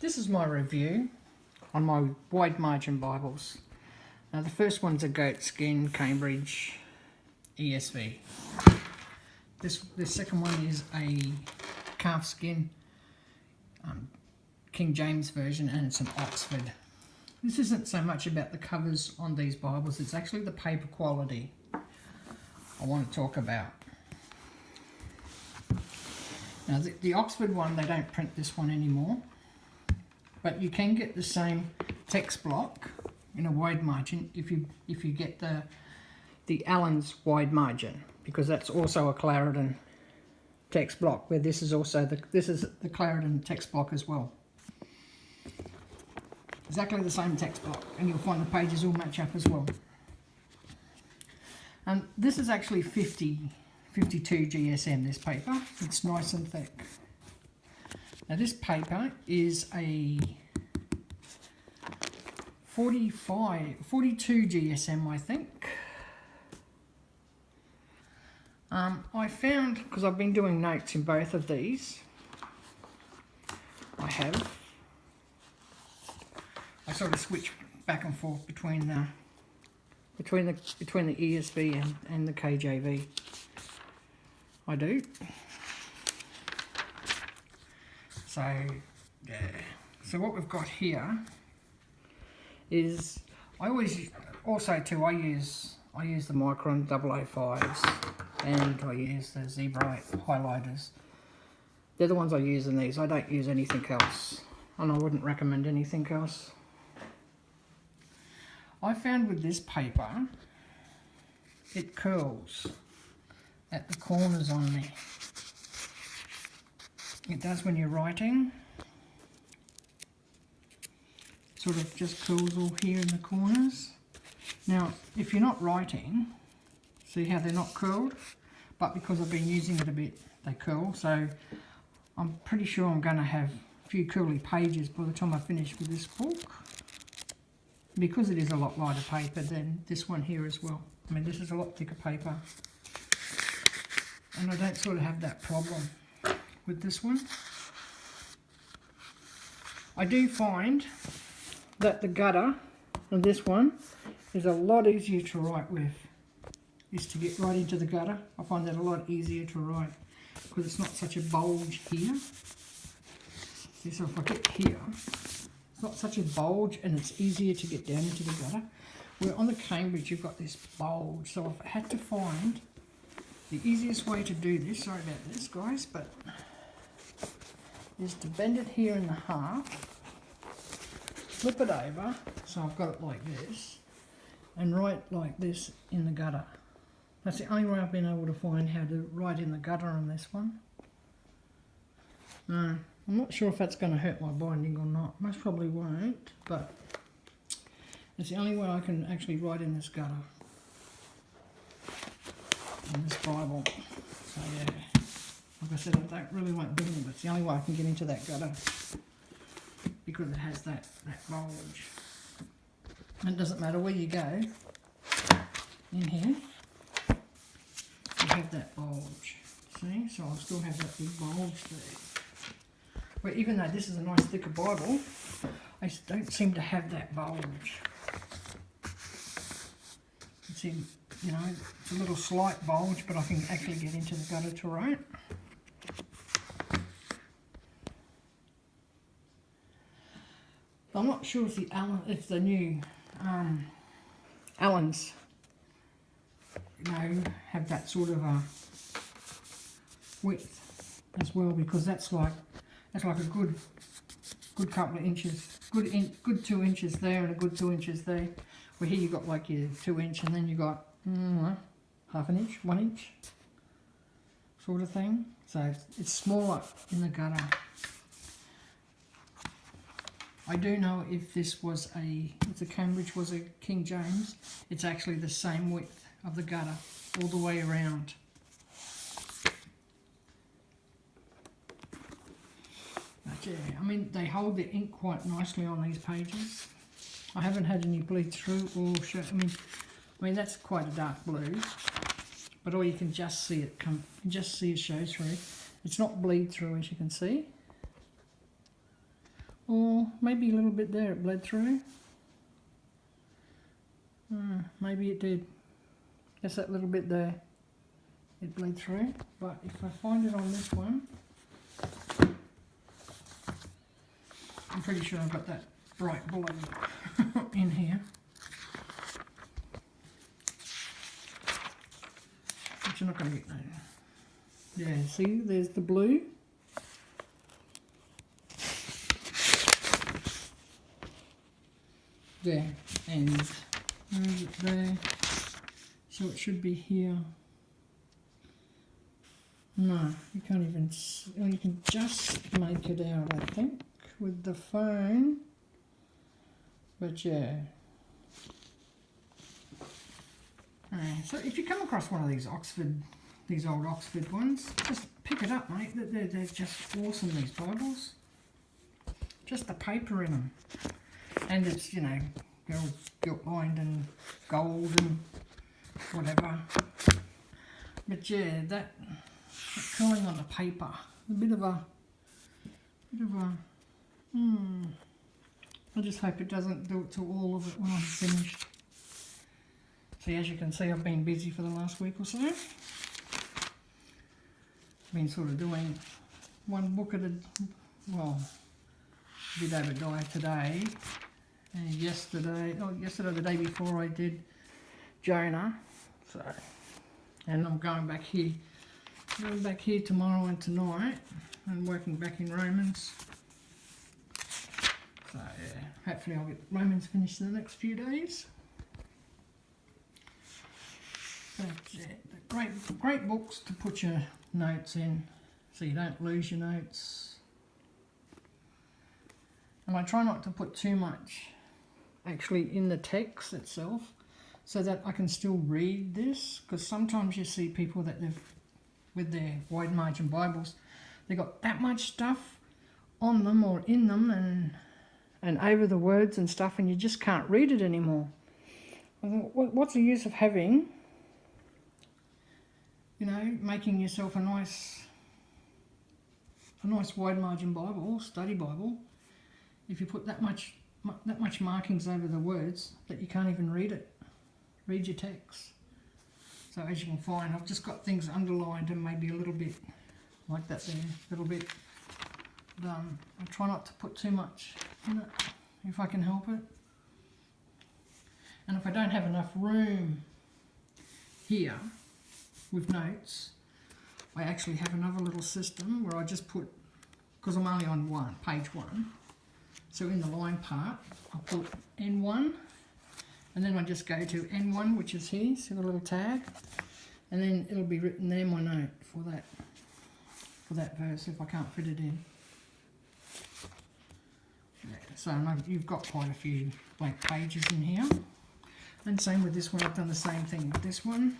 This is my review on my wide margin Bibles. Now the first one's a goat skin Cambridge ESV. The second one is a calf skin King James version, and it's an Oxford. This isn't so much about the covers on these Bibles, it's actually the paper quality I want to talk about. Now the Oxford one, they don't print this one anymore, but you can get the same text block in a wide margin if you get the Allen's wide margin, because that's also a Clarendon text block, where this is also the Clarendon text block as well. Exactly the same text block, and you'll find the pages all match up as well. And this is actually 52 GSM, this paper. It's nice and thick. Now this paper is a 42 GSM, I think. I found, because I've been doing notes in both of these, I sort of switch back and forth between the ESV and the KJV. I do. So yeah. So what we've got here is, I use the Micron 005s, and I use the ZBrite highlighters. They're the ones I use in these. I don't use anything else, and I wouldn't recommend anything else. I found with this paper, it curls at the corners on me. It does when you're writing. Sort of just curls all here in the corners. Now, if you're not writing, see how they're not curled? But because I've been using it a bit, they curl. So I'm pretty sure I'm going to have a few curly pages by the time I finish with this book, because it is a lot lighter paper than this one here as well. I mean, this is a lot thicker paper, and I don't sort of have that problem with this one. I do find that the gutter on this one is a lot easier to write with. Is to get right into the gutter. I find that a lot easier to write because it's not such a bulge here. See, so if I get here, it's not such a bulge, and it's easier to get down into the gutter. Where on the Cambridge you've got this bulge, so I've had to find the easiest way to do this, sorry about this guys, but is to bend it here in the half, flip it over, so I've got it like this, and write like this in the gutter. That's the only way I've been able to find how to write in the gutter on this one. I'm not sure if that's going to hurt my binding or not. Most probably won't, but it's the only way I can actually write in this gutter, in this Bible. So yeah, like I said, I don't really like doing it, but it's the only way I can get into that gutter, because it has that bulge. And it doesn't matter where you go in here, you have that bulge. See, so I'll still have that big bulge there. But even though this is a nice thicker Bible, I don't seem to have that bulge. See, you know, it's a little slight bulge, but I can actually get into the gutter to write. I'm not sure if the new Allens, you know, have that sort of a width as well, because that's like a good couple of inches, good 2 inches there and a good 2 inches there. Where here you got like your 2 inch, and then you got half an inch, 1 inch sort of thing. So it's smaller in the gutter. I do know if the Cambridge was a King James, it's actually the same width of the gutter all the way around. But yeah, I mean, they hold the ink quite nicely on these pages. I haven't had any bleed through or show. I mean that's quite a dark blue, but all you can just see it show through. It's not bleed through, as you can see. Or maybe a little bit there it bled through. Maybe it did. Just that little bit there. It bled through. But if I find it on this one, I'm pretty sure I've got that bright blue in here. But you're not going to get that. Yeah, see, there's the blue. There, and where is it there? So it should be here. No, you can't even see. Well, you can just make it out, I think, with the phone. But yeah. So if you come across one of these old Oxford ones, just pick it up, mate. They're just awesome, these Bibles. Just the paper in them. And it's, you know, they're all gilt-lined and gold and whatever. But yeah, that curling on the paper, a bit of a, I just hope it doesn't do it to all of it when I'm finished. See, as you can see, I've been busy for the last week or so. Been sort of doing one book at a, well, did Obadiah today, and yesterday, the day before I did Jonah. So, and I'm going back here tomorrow and tonight, and working back in Romans. So yeah, hopefully I'll get Romans finished in the next few days. But yeah, great books to put your notes in, so you don't lose your notes. And I try not to put too much actually in the text itself, so that I can still read this, because sometimes you see people that they've, with their wide margin Bibles, they've got that much stuff on them or in them and over the words and stuff, and you just can't read it anymore. What's the use of having, you know, making yourself a nice wide margin Bible, study Bible, if you put that much markings over the words that you can't even read your text. So as you can find, I've just got things underlined and maybe a little bit like that there, a little bit done. I try not to put too much in it if I can help it. And if I don't have enough room here with notes, I actually have another little system where I just put, because I'm only on page 1, so in the line part I'll put N1, and then I just go to N1, which is here, see the little tag, and then it'll be written there, my note for that verse if I can't fit it in. Yeah, so I know you've got quite a few blank pages in here. And same with this one, I've done the same thing with this one.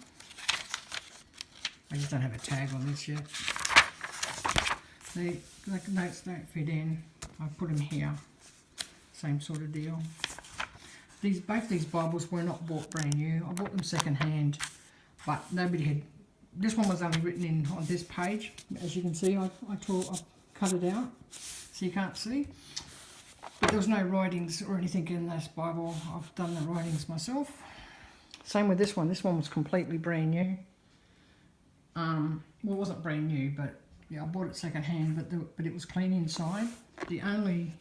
I just don't have a tag on this yet. The notes don't fit in, I put them here. Same sort of deal. Both these Bibles were not bought brand new. I bought them second hand, but nobody had. This one was only written in on this page. As you can see, I cut it out so you can't see. But there was no writings or anything in this Bible. I've done the writings myself. Same with this one. This one was completely brand new. Well, it wasn't brand new, but yeah, I bought it second hand, but it was clean inside. The only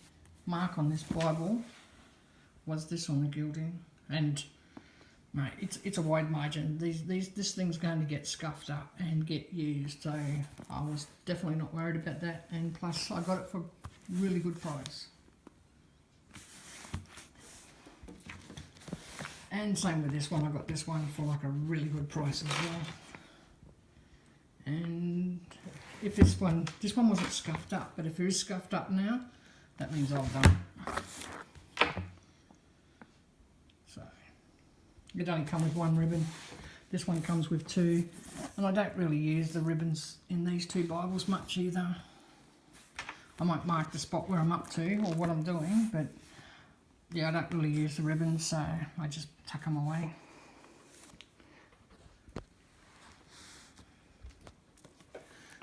mark on this Bible was this on the gilding, and mate, it's a wide margin. This thing's going to get scuffed up and get used, so I was definitely not worried about that. And plus, I got it for a really good price. And same with this one, I got this one for like a really good price as well. And if this one wasn't scuffed up, but if it is scuffed up now, that means I've done it. So, it only comes with one ribbon. This one comes with 2. And I don't really use the ribbons in these 2 Bibles much either. I might mark the spot where I'm up to or what I'm doing, but yeah, I don't really use the ribbons, so I just tuck them away.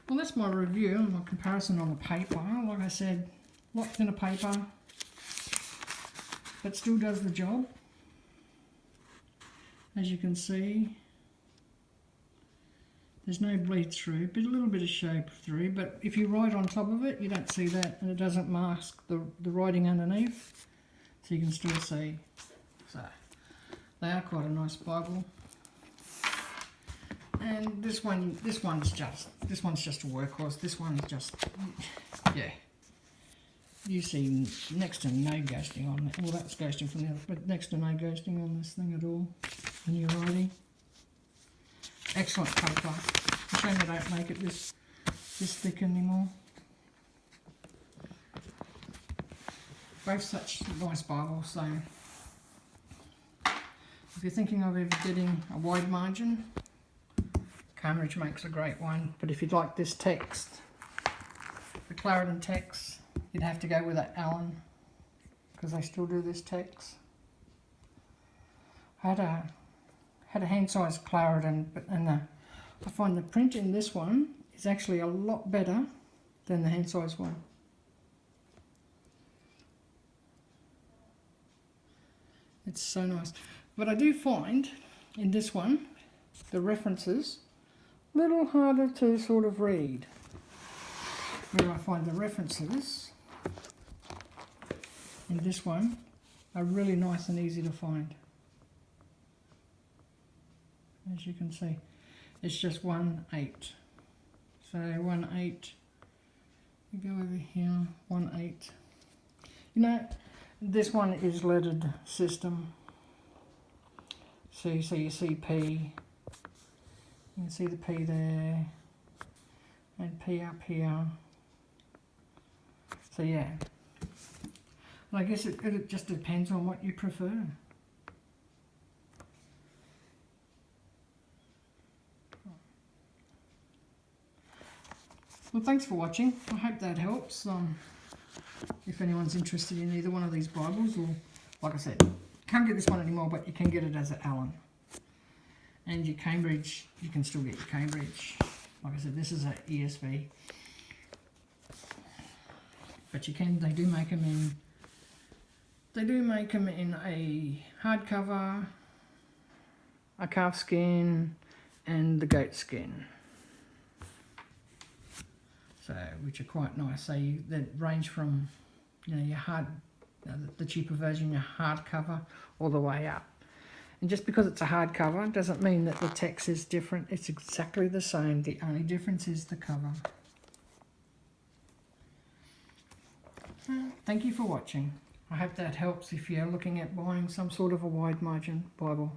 Well, that's my review and my comparison on the paper. Like I said, lots in a paper, but still does the job. As you can see, there's no bleed through, but a little bit of shape through, but if you write on top of it, you don't see that, and it doesn't mask the writing underneath, so you can still see. So they are quite a nice Bible. And this one's just a workhorse. This one's just, yeah. You see next to no ghosting on it. Well, that's ghosting from the other, but next to no ghosting on this thing at all. And you're writing. Excellent paper. It's a shame they don't make it this thick anymore. Both such nice Bibles, so if you're thinking of ever getting a wide margin, Cambridge makes a great one. But if you'd like this text, the Clarendon text, you'd have to go with that Allen, because they still do this text. I had a hand-sized Clarendon, I find the print in this one is actually a lot better than the hand-sized one. It's so nice. But I do find in this one, the references a little harder to sort of read. Where I find the references in this one are really nice and easy to find. As you can see, it's just 1/8. So 1/8, you go over here, 1/8. You know, this one is lettered system. So you see P, you can see the P there, and P up here. So yeah, and I guess it just depends on what you prefer. Well, thanks for watching. I hope that helps. If anyone's interested in either one of these Bibles, or like I said, can't get this one anymore, but you can get it as an Allen. And your Cambridge, you can still get your Cambridge. Like I said, this is an ESV. But you can, they do make them in a hardcover, a calf skin, and the goat skin. So, which are quite nice. So they range from, you know, your the cheaper version, your hardcover, all the way up. And just because it's a hardcover doesn't mean that the text is different. It's exactly the same. The only difference is the cover. Thank you for watching. I hope that helps if you're looking at buying some sort of a wide margin Bible.